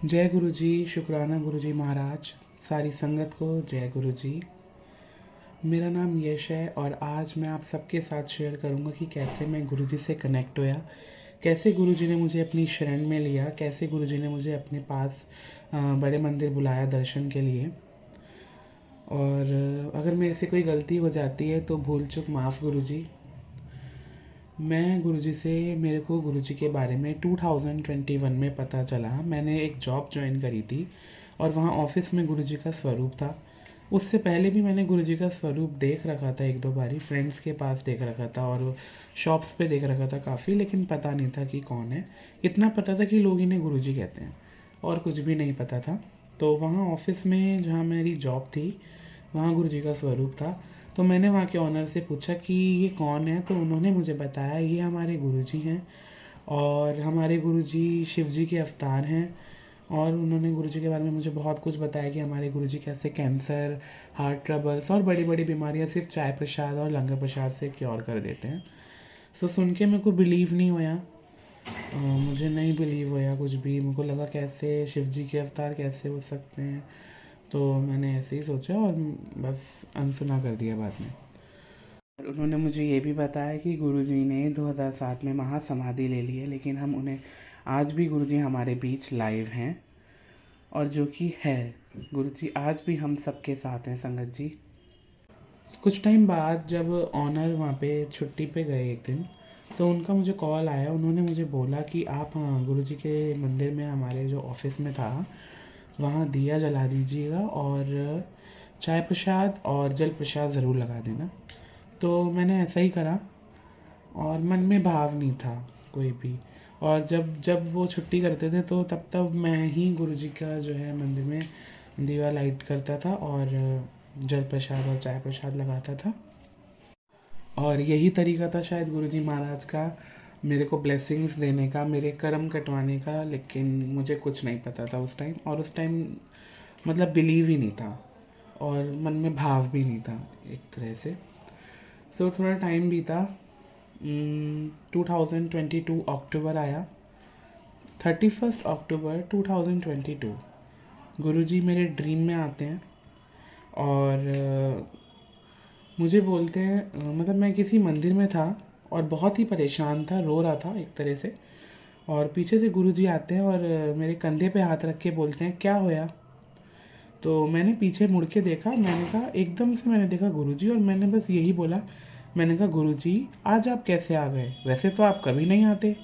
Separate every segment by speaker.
Speaker 1: जय गुरु जी। शुक्राना गुरु जी महाराज। सारी संगत को जय गुरु जी। मेरा नाम यश है और आज मैं आप सबके साथ शेयर करूंगा कि कैसे मैं गुरु जी से कनेक्ट हुआ, कैसे गुरु जी ने मुझे अपनी शरण में लिया, कैसे गुरु जी ने मुझे अपने पास बड़े मंदिर बुलाया दर्शन के लिए। और अगर मेरे से कोई गलती हो जाती है तो भूल चूक माफ़ गुरु जी। मैं गुरुजी से मेरे को गुरुजी के बारे में 2021 में पता चला। मैंने एक जॉब ज्वाइन करी थी और वहाँ ऑफिस में गुरुजी का स्वरूप था। उससे पहले भी मैंने गुरुजी का स्वरूप देख रखा था, एक दो बारी फ्रेंड्स के पास देख रखा था और शॉप्स पे देख रखा था काफ़ी, लेकिन पता नहीं था कि कौन है। इतना पता था कि लोग इन्हें गुरुजी कहते हैं और कुछ भी नहीं पता था। तो वहाँ ऑफिस में जहाँ मेरी जॉब थी वहाँ गुरुजी का स्वरूप था। तो मैंने वहाँ के ऑनर से पूछा कि ये कौन है, तो उन्होंने मुझे बताया ये हमारे गुरुजी हैं और हमारे गुरुजी शिव जी के अवतार हैं। और उन्होंने गुरुजी के बारे में मुझे बहुत कुछ बताया कि हमारे गुरुजी कैसे कैंसर, हार्ट ट्रबल्स और बड़ी बड़ी बीमारियाँ सिर्फ चाय प्रसाद और लंगर प्रसाद से क्योर कर देते हैं। सो सुन के मेरे को बिलीव नहीं होया। मुझे नहीं बिलीव होया कुछ भी। मेरे को लगा कैसे शिव जी के अवतार कैसे हो सकते हैं। तो मैंने ऐसे ही सोचा और बस अनसुना कर दिया बाद में। और उन्होंने मुझे ये भी बताया कि गुरुजी ने 2007 में महासमाधि ले ली है, लेकिन हम उन्हें आज भी गुरुजी हमारे बीच लाइव हैं और जो कि है। गुरुजी आज भी हम सबके साथ हैं संगत जी। कुछ टाइम बाद जब ऑनर वहाँ पे छुट्टी पे गए एक दिन, तो उनका मुझे कॉल आया। उन्होंने मुझे बोला कि आप गुरुजी के मंदिर में हमारे जो ऑफिस में था वहाँ दिया जला दीजिएगा और चाय प्रसाद और जल प्रसाद ज़रूर लगा देना। तो मैंने ऐसा ही करा और मन में भाव नहीं था कोई भी। और जब जब वो छुट्टी करते थे तो तब तब मैं ही गुरुजी का जो है मंदिर में दिवा लाइट करता था और जल प्रसाद और चाय प्रसाद लगाता था। और यही तरीका था शायद गुरुजी महाराज का मेरे को ब्लेसिंग्स देने का, मेरे कर्म कटवाने का। लेकिन मुझे कुछ नहीं पता था उस टाइम, और उस टाइम मतलब बिलीव ही नहीं था और मन में भाव भी नहीं था एक तरह से। सो थोड़ा टाइम बीता। 2022 अक्टूबर आया। 31 अक्टूबर 2022 गुरुजी मेरे ड्रीम में आते हैं और मुझे बोलते हैं मतलब मैं किसी मंदिर में था और बहुत ही परेशान था, रो रहा था एक तरह से। और पीछे से गुरुजी आते हैं और मेरे कंधे पे हाथ रख के बोलते हैं क्या होया। तो मैंने पीछे मुड़ के देखा। मैंने कहा, एकदम से मैंने देखा गुरुजी और मैंने बस यही बोला। मैंने कहा गुरुजी आज आप कैसे आ गए, वैसे तो आप कभी नहीं आते।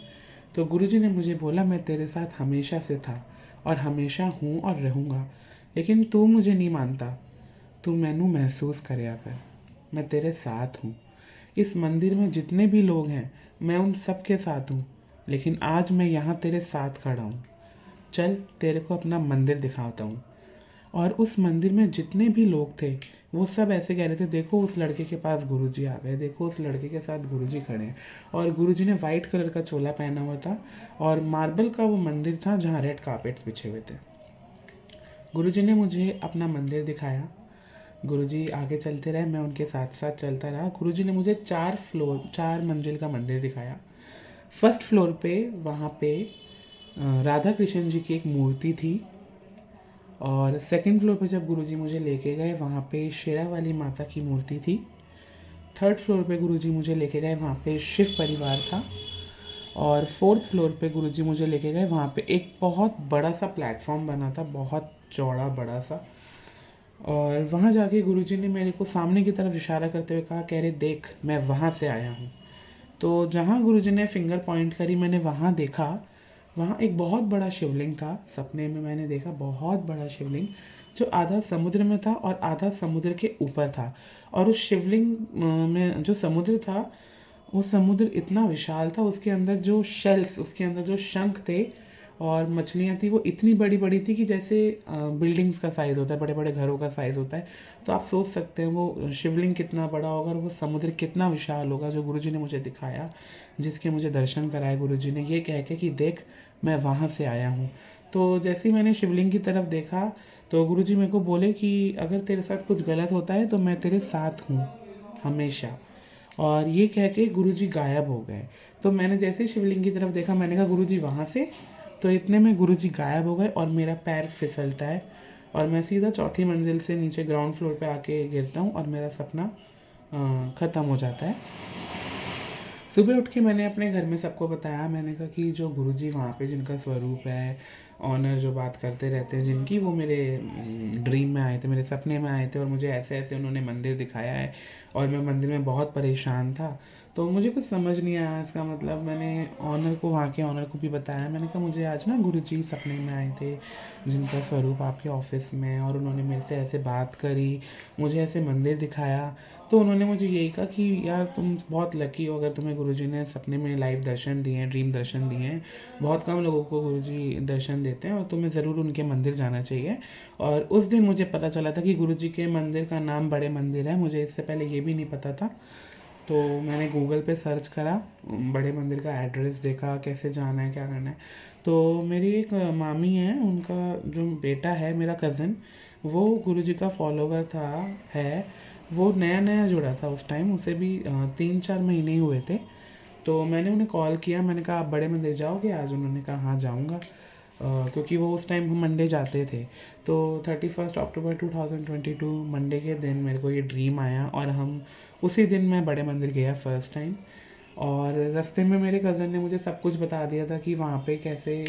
Speaker 1: तो गुरुजी ने मुझे बोला मैं तेरे साथ हमेशा से था और हमेशा हूँ और रहूँगा, लेकिन तू मुझे नहीं मानता। तू मैनू महसूस करया कर, मैं तेरे साथ हूँ। इस मंदिर में जितने भी लोग हैं मैं उन सब के साथ हूँ, लेकिन आज मैं यहाँ तेरे साथ खड़ा हूँ। चल तेरे को अपना मंदिर दिखाता हूँ। और उस मंदिर में जितने भी लोग थे वो सब ऐसे कह रहे थे, देखो उस लड़के के पास गुरुजी आ गए, देखो उस लड़के के साथ गुरुजी खड़े हैं। और गुरुजी ने वाइट कलर का चोला पहना हुआ था और मार्बल का वो मंदिर था जहाँ रेड कारपेट्स बिछे हुए थे। गुरुजी ने मुझे अपना मंदिर दिखाया। गुरुजी आगे चलते रहे, मैं उनके साथ साथ चलता रहा। गुरुजी ने मुझे 4 मंजिल का मंदिर दिखाया। फर्स्ट फ्लोर पे वहाँ पे राधा कृष्ण जी की एक मूर्ति थी। और सेकंड फ्लोर पे जब गुरुजी मुझे लेके गए वहाँ पे शेरा वाली माता की मूर्ति थी। थर्ड फ्लोर पे गुरुजी मुझे लेके गए, वहाँ पे शिव परिवार था। और फोर्थ फ्लोर पे गुरुजी मुझे लेके गए, वहाँ पे एक बहुत बड़ा सा प्लेटफॉर्म बना था, बहुत चौड़ा बड़ा सा। और वहाँ जाके गुरुजी ने मेरे को सामने की तरफ इशारा करते हुए कहा, कह रहे देख मैं वहाँ से आया हूँ। तो जहाँ गुरुजी ने फिंगर पॉइंट करी मैंने वहाँ देखा, वहाँ एक बहुत बड़ा शिवलिंग था। सपने में मैंने देखा बहुत बड़ा शिवलिंग जो आधा समुद्र में था और आधा समुद्र के ऊपर था। और उस शिवलिंग में जो समुद्र था वो समुद्र इतना विशाल था, उसके अंदर जो शेल्स, उसके अंदर जो शंख थे और मछलियाँ थी वो इतनी बड़ी बड़ी थी कि जैसे बिल्डिंग्स का साइज़ होता है, बड़े बड़े घरों का साइज़ होता है। तो आप सोच सकते हैं वो शिवलिंग कितना बड़ा होगा और वो समुद्र कितना विशाल होगा जो गुरुजी ने मुझे दिखाया, जिसके मुझे दर्शन कराए गुरुजी ने, ये कह के कि देख मैं वहाँ से आया हूँ। तो जैसे ही मैंने शिवलिंग की तरफ देखा तो गुरुजी मेरे को बोले कि अगर तेरे साथ कुछ गलत होता है तो मैं तेरे साथ हूँ हमेशा। और ये कह के गुरुजी गायब हो गए। तो मैंने जैसे ही शिवलिंग की तरफ देखा मैंने कहा गुरुजी वहाँ से। तो इतने में गुरुजी गायब हो गए और मेरा पैर फिसलता है और मैं सीधा चौथी मंजिल से नीचे ग्राउंड फ्लोर पे आके गिरता हूँ और मेरा सपना ख़त्म हो जाता है। सुबह उठ के मैंने अपने घर में सबको बताया। मैंने कहा कि जो गुरुजी वहाँ पे जिनका स्वरूप है, ऑनर जो बात करते रहते हैं जिनकी, वो मेरे ड्रीम में आए थे, मेरे सपने में आए थे और मुझे ऐसे ऐसे उन्होंने मंदिर दिखाया है और मैं मंदिर में बहुत परेशान था। तो मुझे कुछ समझ नहीं आया इसका मतलब। मैंने ऑनर को, वहाँ के ऑनर को भी बताया। मैंने कहा मुझे आज ना गुरुजी सपने में आए थे जिनका स्वरूप आपके ऑफिस में, और उन्होंने मेरे से ऐसे बात करी, मुझे ऐसे मंदिर दिखाया। तो उन्होंने मुझे यही कहा कि यार तुम बहुत लकी हो अगर तुम्हें गुरुजी ने सपने में लाइव दर्शन दिए हैं, ड्रीम दर्शन दिए हैं। बहुत कम लोगों को गुरुजी दर्शन देते हैं और तुम्हें ज़रूर उनके मंदिर जाना चाहिए। और उस दिन मुझे पता चला था कि गुरुजी के मंदिर का नाम बड़े मंदिर है। मुझे इससे पहले ये भी नहीं पता था। तो मैंने गूगल पे सर्च करा, बड़े मंदिर का एड्रेस देखा, कैसे जाना है, क्या करना है। तो मेरी एक मामी है, उनका जो बेटा है, मेरा कज़न, वो गुरुजी का फॉलोवर था, है। वो नया नया जुड़ा था उस टाइम, उसे भी 3-4 महीने ही हुए थे। तो मैंने उन्हें कॉल किया, मैंने कहा आप बड़े मंदिर जाओगे आज? उन्होंने कहा हाँ जाऊँगा। क्योंकि वो उस टाइम हम मंडे जाते थे। तो 31 अक्टूबर 2022 मंडे के दिन मेरे को ये ड्रीम आया और हम उसी दिन मैं बड़े मंदिर गया फ़र्स्ट टाइम। और रास्ते में मेरे कज़न ने मुझे सब कुछ बता दिया था कि वहाँ पे कैसे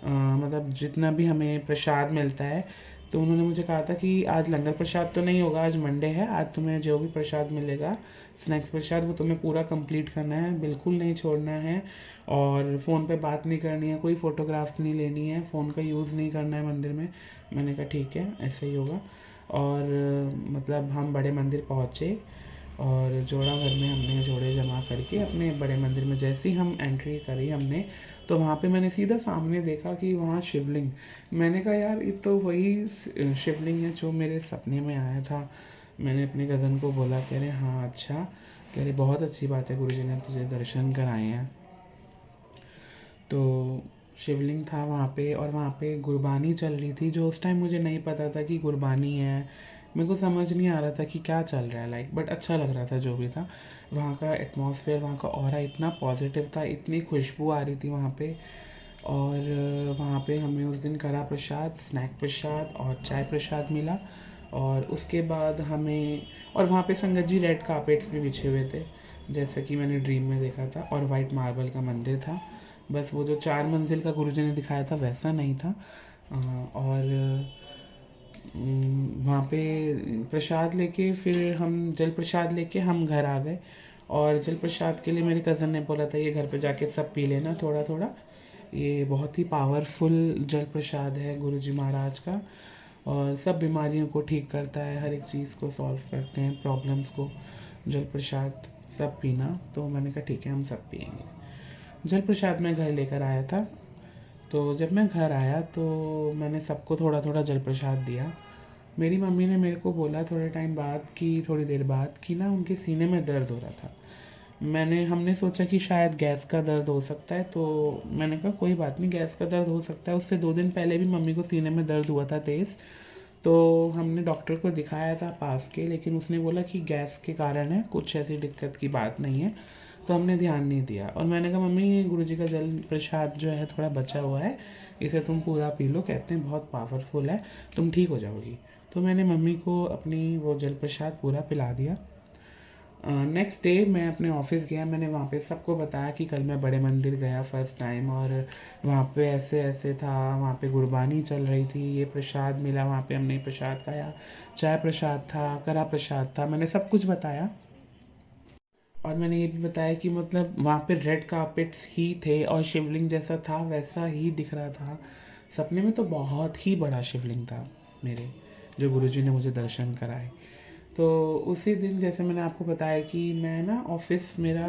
Speaker 1: मतलब जितना भी हमें प्रसाद मिलता है। तो उन्होंने मुझे कहा था कि आज लंगर प्रसाद तो नहीं होगा, आज मंडे है, आज तुम्हें जो भी प्रसाद मिलेगा, स्नैक्स प्रसाद, वो तुम्हें पूरा कंप्लीट करना है, बिल्कुल नहीं छोड़ना है। और फ़ोन पे बात नहीं करनी है, कोई फ़ोटोग्राफ्स नहीं लेनी है, फ़ोन का यूज़ नहीं करना है मंदिर में। मैंने कहा ठीक है, ऐसा ही होगा। और मतलब हम बड़े मंदिर पहुँचे और जोड़ा घर में हमने जोड़े जमा करके अपने बड़े मंदिर में जैसे ही हम एंट्री करी हमने, तो वहाँ पे मैंने सीधा सामने देखा कि वहाँ शिवलिंग। मैंने कहा यार ये तो वही शिवलिंग है जो मेरे सपने में आया था। मैंने अपने कज़न को बोला, कह रहे हाँ अच्छा, कह रहे बहुत अच्छी बात है, गुरुजी ने तुझे दर्शन कराए हैं। तो शिवलिंग था वहाँ पे और वहाँ पे गुरबानी चल रही थी, जो उस टाइम मुझे नहीं पता था कि गुरबानी है। मेरे को समझ नहीं आ रहा था कि क्या चल रहा है लाइक, बट अच्छा लग रहा था जो भी था। वहाँ का एटमॉस्फेयर, वहाँ का ऑरा इतना पॉजिटिव था, इतनी खुशबू आ रही थी वहाँ पे। और वहाँ पे हमें उस दिन कड़ा प्रसाद, स्नैक प्रसाद और चाय प्रसाद मिला। और उसके बाद हमें, और वहाँ पे संगत जी रेड कारपेट्स भी बिछे हुए थे जैसे कि मैंने ड्रीम में देखा था, और वाइट मार्बल का मंदिर था। बस वो जो 4 मंजिल का गुरुजी ने दिखाया था वैसा नहीं था। और वहाँ पे प्रसाद लेके फिर हम जल प्रसाद लेके हम घर आ गए। और जल प्रसाद के लिए मेरे कज़न ने बोला था ये घर पे जाके सब पी लेना थोड़ा थोड़ा, ये बहुत ही पावरफुल जल प्रसाद है गुरुजी महाराज का, और सब बीमारियों को ठीक करता है, हर एक चीज़ को सॉल्व करते हैं, प्रॉब्लम्स को। जल प्रसाद सब पीना। तो मैंने कहा ठीक है, हम सब पियेंगे। जल प्रसाद मैं घर लेकर आया था। तो जब मैं घर आया तो मैंने सबको थोड़ा थोड़ा जल प्रसाद दिया। मेरी मम्मी ने मेरे को बोला थोड़े टाइम बाद, कि थोड़ी देर बाद, कि ना उनके सीने में दर्द हो रहा था। हमने सोचा कि शायद गैस का दर्द हो सकता है, तो मैंने कहा कोई बात नहीं, गैस का दर्द हो सकता है। उससे 2 दिन पहले भी मम्मी को सीने में दर्द हुआ था तेज़। तो हमने डॉक्टर को दिखाया था पास के, लेकिन उसने बोला कि गैस के कारण है, कुछ ऐसी दिक्कत की बात नहीं है। तो हमने ध्यान नहीं दिया और मैंने कहा मम्मी गुरुजी का जल प्रसाद जो है थोड़ा बचा हुआ है, इसे तुम पूरा पी लो, कहते हैं बहुत पावरफुल है, तुम ठीक हो जाओगी। तो मैंने मम्मी को अपनी वो जल प्रसाद पूरा पिला दिया। नेक्स्ट डे मैं अपने ऑफिस गया। मैंने वहाँ पे सबको बताया कि कल मैं बड़े मंदिर गया फ़र्स्ट टाइम, और वहाँ पे ऐसे ऐसे था, वहाँ पे गुरबानी चल रही थी, ये प्रसाद मिला, वहाँ पे हमने प्रसाद खाया, चाय प्रसाद था, कड़ा प्रसाद था, मैंने सब कुछ बताया। और मैंने ये भी बताया कि मतलब वहाँ पे रेड कारपेट्स ही थे और शिवलिंग जैसा था वैसा ही दिख रहा था। सपने में तो बहुत ही बड़ा शिवलिंग था मेरे, जो गुरुजी ने मुझे दर्शन कराए। तो उसी दिन जैसे मैंने आपको बताया कि मैं ना, ऑफिस मेरा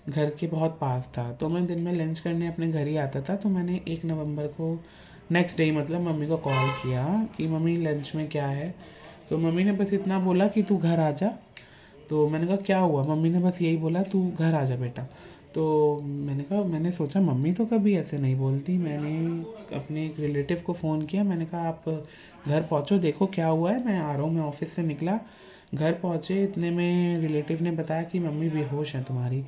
Speaker 1: घर के बहुत पास था, तो मैं दिन में लंच करने अपने घर ही आता था। तो मैंने 1 नवंबर को, नेक्स्ट डे मतलब, मम्मी को कॉल किया कि मम्मी लंच में क्या है। तो मम्मी ने बस इतना बोला कि तू घर आ जा। तो मैंने कहा क्या हुआ? मम्मी ने बस यही बोला तू घर आ जा बेटा। तो मैंने कहा, मैंने सोचा मम्मी तो कभी ऐसे नहीं बोलती। मैंने अपने एक रिलेटिव को फ़ोन किया, मैंने कहा आप घर पहुँचो, देखो क्या हुआ है, मैं आ रहा हूँ। मैं ऑफिस से निकला, घर पहुँचे इतने में रिलेटिव ने बताया कि मम्मी बेहोश हैं तुम्हारी।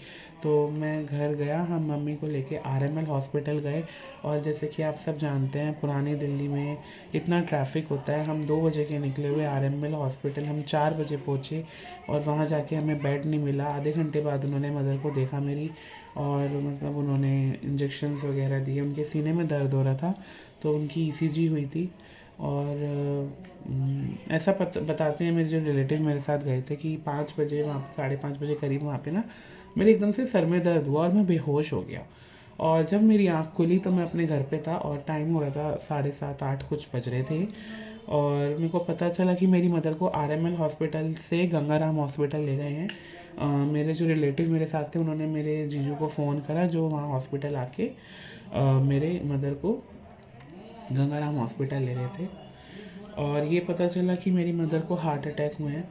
Speaker 1: तो मैं घर गया, हम मम्मी को लेके आरएमएल हॉस्पिटल गए। और जैसे कि आप सब जानते हैं पुरानी दिल्ली में इतना ट्रैफिक होता है, हम 2 बजे के निकले हुए आरएमएल हॉस्पिटल, हम 4 बजे पहुँचे और वहाँ जाके हमें बेड नहीं मिला। आधे घंटे बाद उन्होंने मदर को देखा मेरी, और मतलब उन्होंने इंजेक्शंस वगैरह दिए। उनके सीने में दर्द हो रहा था तो उनकी ईसीजी हुई थी। और ऐसा बताते हैं मेरे जो रिलेटिव मेरे साथ गए थे कि 5 बजे वहाँ 5:30 बजे करीब वहाँ पे ना मेरे एकदम से सर में दर्द हुआ और मैं बेहोश हो गया। और जब मेरी आँख खुली तो मैं अपने घर पे था और टाइम हो रहा था 7:30-8 कुछ बज रहे थे। और मेरे को पता चला कि मेरी मदर को आरएमएल हॉस्पिटल से गंगाराम हॉस्पिटल ले गए हैं। मेरे जो रिलेटिव मेरे साथ थे उन्होंने मेरे जीजू को फ़ोन करा जो वहाँ हॉस्पिटल आके मेरे मदर को गंगाराम हॉस्पिटल ले रहे थे। और ये पता चला कि मेरी मदर को हार्ट अटैक हुए हैं।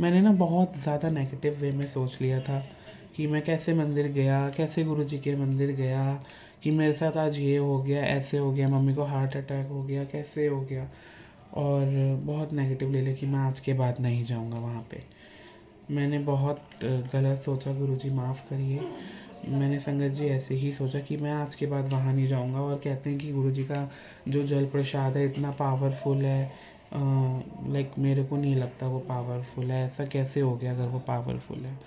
Speaker 1: मैंने ना बहुत ज़्यादा नेगेटिव वे में सोच लिया था कि मैं कैसे मंदिर गया, कैसे गुरुजी के मंदिर गया, कि मेरे साथ आज ये हो गया, ऐसे हो गया, मम्मी को हार्ट अटैक हो गया, कैसे हो गया। और बहुत नेगेटिव ले लिया कि मैं आज के बाद नहीं जाऊंगा वहाँ पे। मैंने बहुत गलत सोचा, गुरुजी माफ़ करिए। मैंने संगत जी ऐसे ही सोचा कि मैं आज के बाद वहाँ नहीं जाऊँगा। और कहते हैं कि गुरुजी का जो जल प्रसाद है इतना पावरफुल है, लाइक मेरे को नहीं लगता वो पावरफुल है। ऐसा कैसे हो गया अगर वो पावरफुल है।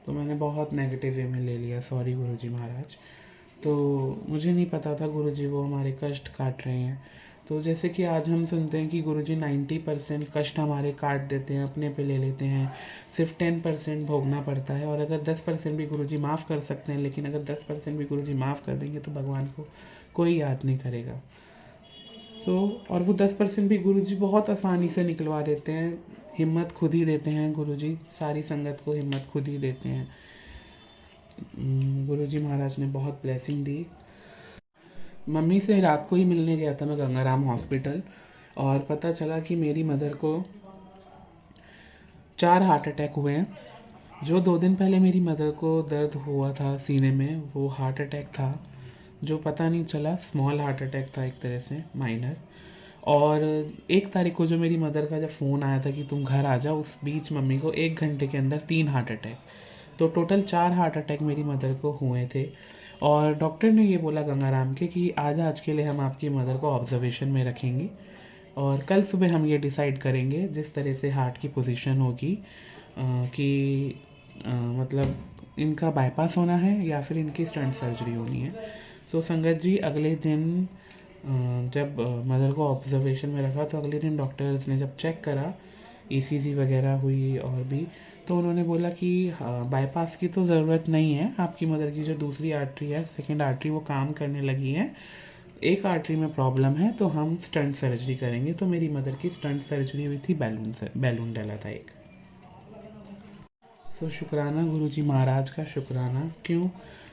Speaker 1: तो मैंने बहुत नेगेटिव वे में ले लिया, सॉरी गुरुजी महाराज। तो मुझे नहीं पता था गुरुजी वो हमारे कष्ट काट रहे हैं। तो जैसे कि आज हम सुनते हैं कि गुरुजी 90% कष्ट हमारे काट देते हैं, अपने पे ले लेते हैं, सिर्फ 10% भोगना पड़ता है। और अगर 10% भी गुरुजी माफ़ कर सकते हैं, लेकिन अगर 10% भी गुरुजी माफ़ कर देंगे तो भगवान को कोई याद नहीं करेगा। और वो 10% भी गुरुजी बहुत आसानी से निकलवा देते हैं। हिम्मत खुद ही देते हैं गुरुजी, सारी संगत को हिम्मत खुद ही देते हैं। गुरुजी महाराज ने बहुत ब्लेसिंग दी। मम्मी से रात को ही मिलने गया था मैं गंगाराम हॉस्पिटल, और पता चला कि मेरी मदर को 4 हार्ट अटैक हुए हैं। जो 2 दिन पहले मेरी मदर को दर्द हुआ था सीने में, वो हार्ट अटैक था, जो पता नहीं चला, स्मॉल हार्ट अटैक था, एक तरह से माइनर। और 1 तारीख को जो मेरी मदर का जब फ़ोन आया था कि तुम घर आ जाओ, उस बीच मम्मी को 1 घंटे के अंदर 3 हार्ट अटैक। तो टोटल 4 हार्ट अटैक मेरी मदर को हुए थे। और डॉक्टर ने ये बोला गंगाराम के कि आज के लिए हम आपकी मदर को ऑब्जर्वेशन में रखेंगे, और कल सुबह हम ये डिसाइड करेंगे जिस तरह से हार्ट की पोजीशन होगी, कि मतलब इनका बाईपास होना है या फिर इनकी स्टंट सर्जरी होनी है। तो संगत जी अगले दिन जब मदर को ऑब्जर्वेशन में रखा तो अगले दिन डॉक्टर्स ने जब चेक करा, ईसीजी वगैरह हुई और भी, तो उन्होंने बोला कि बाईपास की तो ज़रूरत नहीं है, आपकी मदर की जो दूसरी आर्टरी है, सेकंड आर्टरी, वो काम करने लगी है, एक आर्टरी में प्रॉब्लम है, तो हम स्टंट सर्जरी करेंगे। तो मेरी मदर की स्टंट सर्जरी हुई थी, बैलून डाला था एक। शुक्राना गुरुजी महाराज का, शुक्राना। क्यों?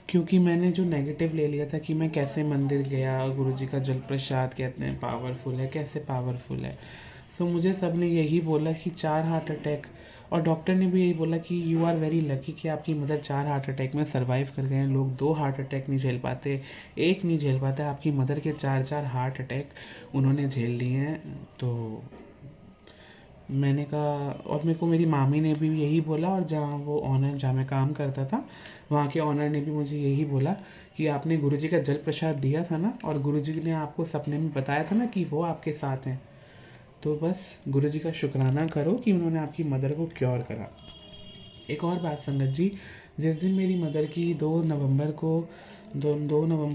Speaker 1: क्योंकि मैंने जो नेगेटिव ले लिया था कि मैं कैसे मंदिर गया, गुरुजी का जल प्रसाद कहते हैं पावरफुल है, कैसे पावरफुल है। मुझे सब ने यही बोला कि 4 हार्ट अटैक, और डॉक्टर ने भी यही बोला कि यू आर वेरी लकी कि आपकी मदर 4 हार्ट अटैक में सर्वाइव कर गए हैं। लोग 2 हार्ट अटैक नहीं झेल पाते, एक नहीं झेल पाते, आपकी मदर के 4 हार्ट अटैक उन्होंने झेल लिए हैं। तो मैंने कहा, और मेरे को मेरी मामी ने भी यही बोला, और जहाँ मैं काम करता था वहाँ के ऑनर ने भी मुझे यही बोला कि आपने गुरुजी का जल प्रसाद दिया था ना, और गुरुजी ने आपको सपने में बताया था ना कि वो आपके साथ हैं। तो बस गुरुजी का शुक्राना करो कि उन्होंने आपकी मदर को क्योर करा। एक और बात संगत जी, जिस दिन मेरी मदर की 2 नवंबर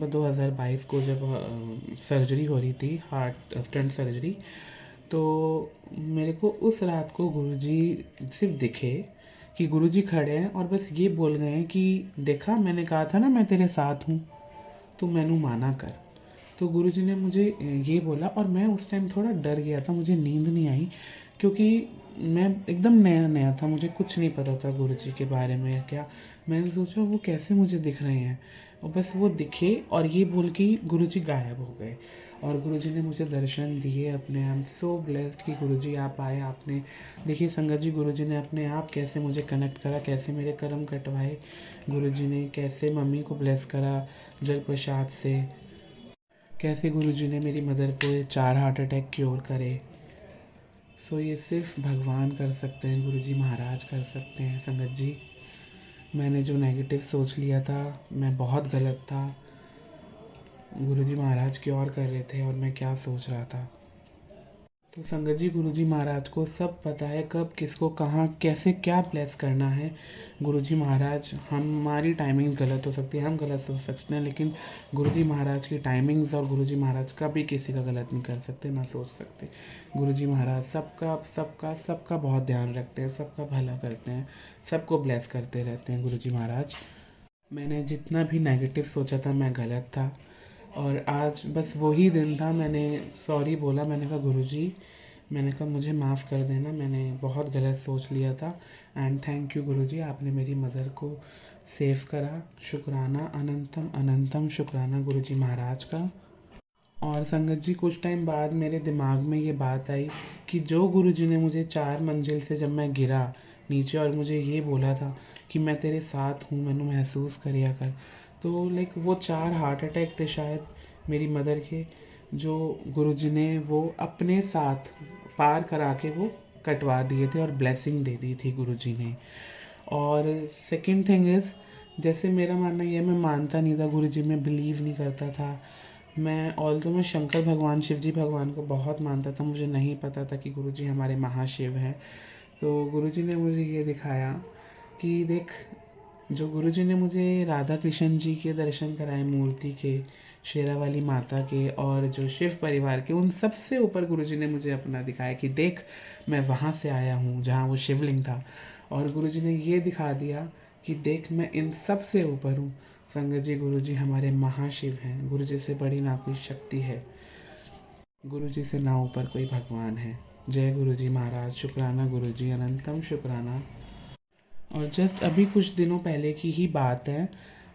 Speaker 1: 2022 को जब सर्जरी हो रही थी, हार्ट स्टंट सर्जरी, तो मेरे को उस रात को गुरुजी सिर्फ दिखे कि गुरुजी खड़े हैं और बस ये बोल गए हैं कि देखा, मैंने कहा था ना मैं तेरे साथ हूँ, तो मैनू माना कर। तो गुरुजी ने मुझे ये बोला, और मैं उस टाइम थोड़ा डर गया था, मुझे नींद नहीं आई, क्योंकि मैं एकदम नया नया था, मुझे कुछ नहीं पता था गुरुजी के बारे में क्या। मैंने सोचा वो कैसे मुझे दिख रहे हैं, और बस वो दिखे और ये बोल के गुरुजी गायब हो गए। और गुरुजी ने मुझे दर्शन दिए अपने। आई एम सो ब्लेस्ड कि गुरुजी आप आए, आपने देखिए संगत जी, गुरुजी ने अपने आप कैसे मुझे कनेक्ट करा, कैसे मेरे कर्म कटवाए, गुरुजी ने कैसे मम्मी को ब्लेस करा जल प्रसाद से, कैसे गुरुजी ने मेरी मदर को 4 हार्ट अटैक क्योर करे। सो ये सिर्फ भगवान कर सकते हैं, गुरुजी महाराज कर सकते हैं। संगत जी, मैंने जो नेगेटिव सोच लिया था, मैं बहुत गलत था। गुरुजी महाराज क्योर कर रहे थे और मैं क्या सोच रहा था। तो संगत जी, गुरुजी महाराज को सब पता है कब किसको कहाँ कैसे क्या ब्लेस करना है। गुरुजी महाराज, हमारी टाइमिंग गलत हो सकती है, हम गलत सोच सकते हैं, लेकिन गुरुजी महाराज की टाइमिंग्स और गुरुजी महाराज कभी किसी का गलत नहीं कर सकते, ना सोच सकते। गुरुजी महाराज सबका सबका सबका बहुत ध्यान रखते हैं, सबका भला करते हैं, सबको ब्लेस करते रहते हैं गुरुजी महाराज। मैंने जितना भी नेगेटिव सोचा था, मैं गलत था। और आज बस वही दिन था, मैंने सॉरी बोला। मैंने कहा गुरुजी, मैंने कहा मुझे माफ़ कर देना, मैंने बहुत गलत सोच लिया था। एंड थैंक यू गुरुजी, आपने मेरी मदर को सेव करा। शुक्राना, अनंतम अनंतम शुक्राना गुरुजी महाराज का। और संगत जी, कुछ टाइम बाद मेरे दिमाग में ये बात आई कि जो गुरुजी ने मुझे 4 मंजिल से, जब मैं गिरा नीचे और मुझे ये बोला था कि मैं तेरे साथ हूँ, मैंने महसूस करिया कर, तो लाइक वो 4 हार्ट अटैक थे शायद मेरी मदर के, जो गुरुजी ने वो अपने साथ पार करा के वो कटवा दिए थे और ब्लेसिंग दे दी थी गुरुजी ने। और सेकंड थिंग इज़, जैसे मेरा मानना ये, मैं मानता नहीं था गुरुजी में, बिलीव नहीं करता था मैं। ऑल तो मैं शंकर भगवान, शिव जी भगवान को बहुत मानता था, मुझे नहीं पता था कि गुरुजी हमारे महाशिव हैं। तो गुरुजी ने मुझे ये दिखाया कि देख, जो गुरुजी ने मुझे राधा कृष्ण जी के दर्शन कराए, मूर्ति के, शेरावाली माता के, और जो शिव परिवार के, उन सब से ऊपर गुरुजी ने मुझे अपना दिखाया कि देख, मैं वहाँ से आया हूँ जहाँ वो शिवलिंग था। और गुरुजी ने ये दिखा दिया कि देख, मैं इन सब से ऊपर हूँ। संगत जी, गुरुजी हमारे महाशिव हैं, गुरुजी से बड़ी ना कोई शक्ति है, गुरुजी से ना ऊपर कोई भगवान है। जय गुरुजी महाराज, शुक्राना गुरुजी, अनंतम शुक्राना। और जस्ट अभी कुछ दिनों पहले की ही बात है,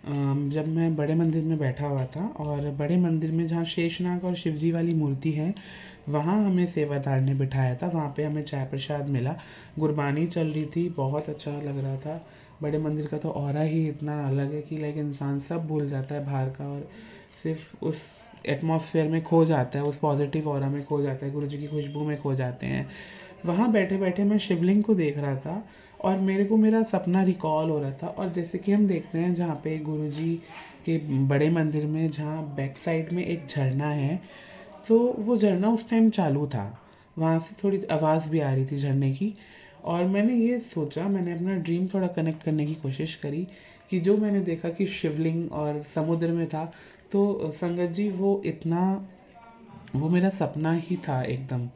Speaker 1: जब मैं बड़े मंदिर में बैठा हुआ था, और बड़े मंदिर में जहाँ शेषनाग और शिवजी वाली मूर्ति है, वहाँ हमें सेवादार ने बिठाया था। वहाँ पे हमें चाय प्रसाद मिला, गुरबानी चल रही थी, बहुत अच्छा लग रहा था। बड़े मंदिर का तो ऑरा ही इतना अलग है कि लाइक इंसान सब भूल जाता है बाहर का, और सिर्फ उस एटमॉस्फेयर में खो जाता है, उस पॉजिटिव ऑरा में खो जाता है, गुरु जी की खुशबू में खो जाते हैं। वहाँ बैठे बैठे मैं शिवलिंग को देख रहा था, और मेरे को मेरा सपना रिकॉल हो रहा था। और जैसे कि हम देखते हैं जहाँ पे गुरुजी के बड़े मंदिर में, जहाँ बैक साइड में एक झरना है, तो वो झरना उस टाइम चालू था, वहाँ से थोड़ी आवाज़ भी आ रही थी झरने की। और मैंने ये सोचा, मैंने अपना ड्रीम थोड़ा कनेक्ट करने की कोशिश करी कि जो मैंने देखा कि शिवलिंग और समुद्र में था, तो संगत जी, वो मेरा सपना ही था एकदम।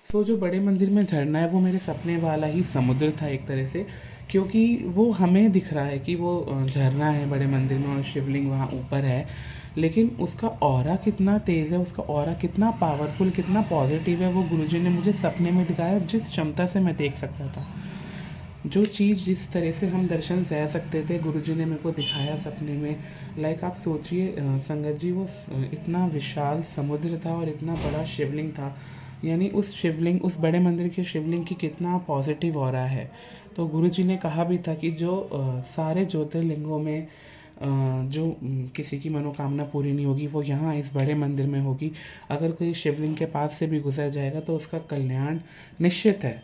Speaker 1: सो जो बड़े मंदिर में झरना है, वो मेरे सपने वाला ही समुद्र था एक तरह से, क्योंकि वो हमें दिख रहा है कि वो झरना है बड़े मंदिर में और शिवलिंग वहाँ ऊपर है, लेकिन उसका ऑरा कितना तेज़ है, उसका ऑरा कितना पावरफुल, कितना पॉजिटिव है, वो गुरुजी ने मुझे सपने में दिखाया, जिस क्षमता से मैं देख सकता था। जो चीज़ जिस तरह से हम दर्शन सह सकते थे, गुरुजी ने मेरे को दिखाया सपने में। लाइक आप सोचिए संगत जी, वो इतना विशाल समुद्र था और इतना बड़ा शिवलिंग था, यानी उस शिवलिंग, उस बड़े मंदिर के शिवलिंग की कितना पॉजिटिव हो रहा है। तो गुरुजी ने कहा भी था कि जो सारे ज्योतिर्लिंगों में जो किसी की मनोकामना पूरी नहीं होगी, वो यहाँ इस बड़े मंदिर में होगी। अगर कोई शिवलिंग के पास से भी गुजर जाएगा तो उसका कल्याण निश्चित है।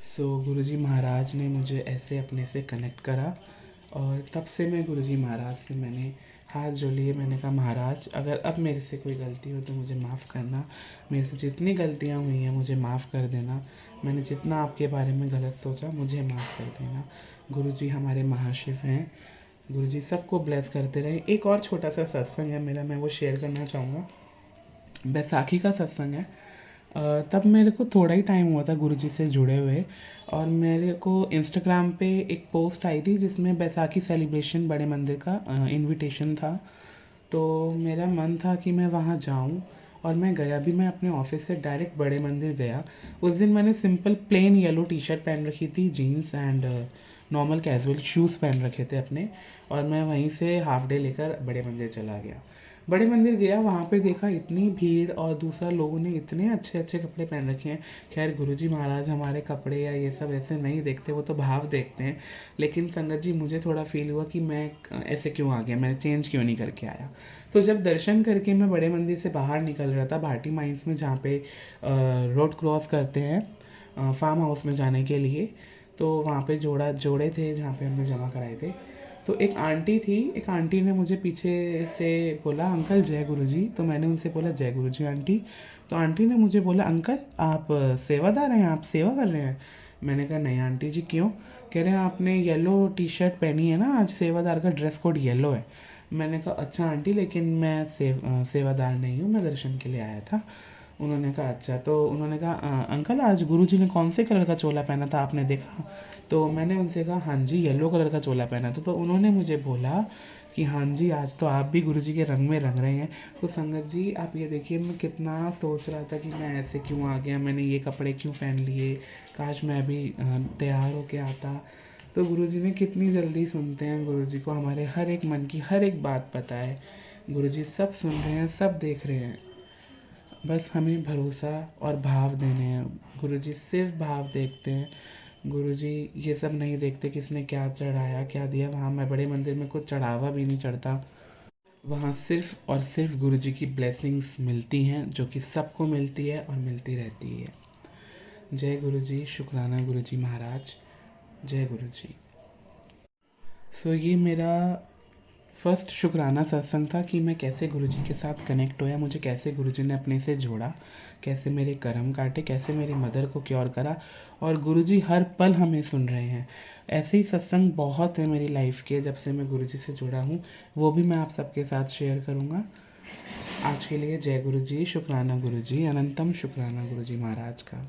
Speaker 1: सो गुरुजी महाराज ने मुझे ऐसे अपने से कनेक्ट करा, और तब से मैं गुरुजी महाराज से मैंने हाथ जो लिए, मैंने कहा महाराज, अगर अब मेरे से कोई गलती हो तो मुझे माफ़ करना, मेरे से जितनी गलतियाँ हुई हैं मुझे माफ़ कर देना, मैंने जितना आपके बारे में गलत सोचा मुझे माफ़ कर देना। गुरुजी हमारे महाशिव हैं, गुरुजी सबको ब्लेस करते रहे। एक और छोटा सा सत्संग है मेरा, मैं वो शेयर करना चाहूँगा। बैसाखी का सत्संग है। तब मेरे को थोड़ा ही टाइम हुआ था गुरुजी से जुड़े हुए, और मेरे को इंस्टाग्राम पे एक पोस्ट आई थी जिसमें बैसाखी सेलिब्रेशन बड़े मंदिर का इनविटेशन था। तो मेरा मन था कि मैं वहाँ जाऊँ, और मैं गया भी। मैं अपने ऑफिस से डायरेक्ट बड़े मंदिर गया। उस दिन मैंने simple plain yellow T shirt पहन रखी थी, jeans and normal casual shoes पहन रखे थे अपने, और मैं वहीं से हाफ डे लेकर बड़े मंदिर चला गया। बड़े मंदिर गया, वहाँ पे देखा इतनी भीड़, और दूसरा लोगों ने इतने अच्छे अच्छे कपड़े पहन रखे हैं। खैर गुरुजी महाराज हमारे कपड़े या ये सब ऐसे नहीं देखते, वो तो भाव देखते हैं। लेकिन संगत जी मुझे थोड़ा फील हुआ कि मैं ऐसे क्यों आ गया, मैं चेंज क्यों नहीं करके आया। तो जब दर्शन करके मैं बड़े मंदिर से बाहर निकल रहा था भाटी माइंस में, जहाँ पे रोड क्रॉस करते हैं फार्म हाउस में जाने के लिए, तो वहाँ पे जोड़े थे जहाँ पे हमने जमा कराए थे। तो एक आंटी थी, एक आंटी ने मुझे पीछे से बोला, अंकल जय गुरुजी। तो मैंने उनसे बोला, जय गुरुजी आंटी। तो आंटी ने मुझे बोला, अंकल आप सेवादार हैं, आप सेवा कर रहे हैं। मैंने कहा नहीं आंटी जी, क्यों? कह रहे हैं आपने येलो टी शर्ट पहनी है ना, आज सेवादार का ड्रेस कोड येलो है। मैंने कहा अच्छा आंटी, लेकिन मैं सेवादार नहीं हूँ, मैं दर्शन के लिए आया था। उन्होंने कहा अच्छा। तो उन्होंने कहा अंकल आज गुरुजी ने कौन से कलर का चोला पहना था, आपने देखा?" तो मैंने उनसे कहा हाँ जी, येलो कलर का चोला पहना था। तो उन्होंने मुझे बोला कि हाँ जी, आज तो आप भी गुरुजी के रंग में रंग रहे हैं। तो संगत जी आप ये देखिए, मैं कितना सोच रहा था कि मैं ऐसे क्यों आ गया, मैंने ये कपड़े क्यों पहन लिए, काश मैं भी तैयार होके आता। तो गुरुजी ने कितनी जल्दी सुनते हैं, गुरुजी को हमारे हर एक मन की हर एक बात पता है। गुरुजी सब सुन रहे हैं, सब देख रहे हैं, बस हमें भरोसा और भाव देने हैं। गुरुजी सिर्फ भाव देखते हैं। गुरुजी ये सब नहीं देखते किसने क्या चढ़ाया क्या दिया। वहाँ मैं बड़े मंदिर में कुछ चढ़ावा भी नहीं चढ़ता। वहाँ सिर्फ और सिर्फ गुरुजी की ब्लेसिंग्स मिलती हैं, जो कि सबको मिलती है और मिलती रहती है। जय गुरुजी, शुक्राना गुरुजी महाराज, जय गुरुजी। सो ये मेरा फर्स्ट शुक्राना सत्संग था कि मैं कैसे गुरुजी के साथ कनेक्ट होया, मुझे कैसे गुरुजी ने अपने से जोड़ा, कैसे मेरे कर्म काटे, कैसे मेरी मदर को क्योर करा। और गुरुजी हर पल हमें सुन रहे हैं। ऐसे ही सत्संग बहुत है मेरी लाइफ के, जब से मैं गुरुजी से जुड़ा हूँ, वो भी मैं आप सबके साथ शेयर करूँगा। आज के लिए जय गुरुजी, शुक्राना गुरुजी, अनंतम शुक्राना गुरुजी महाराज का।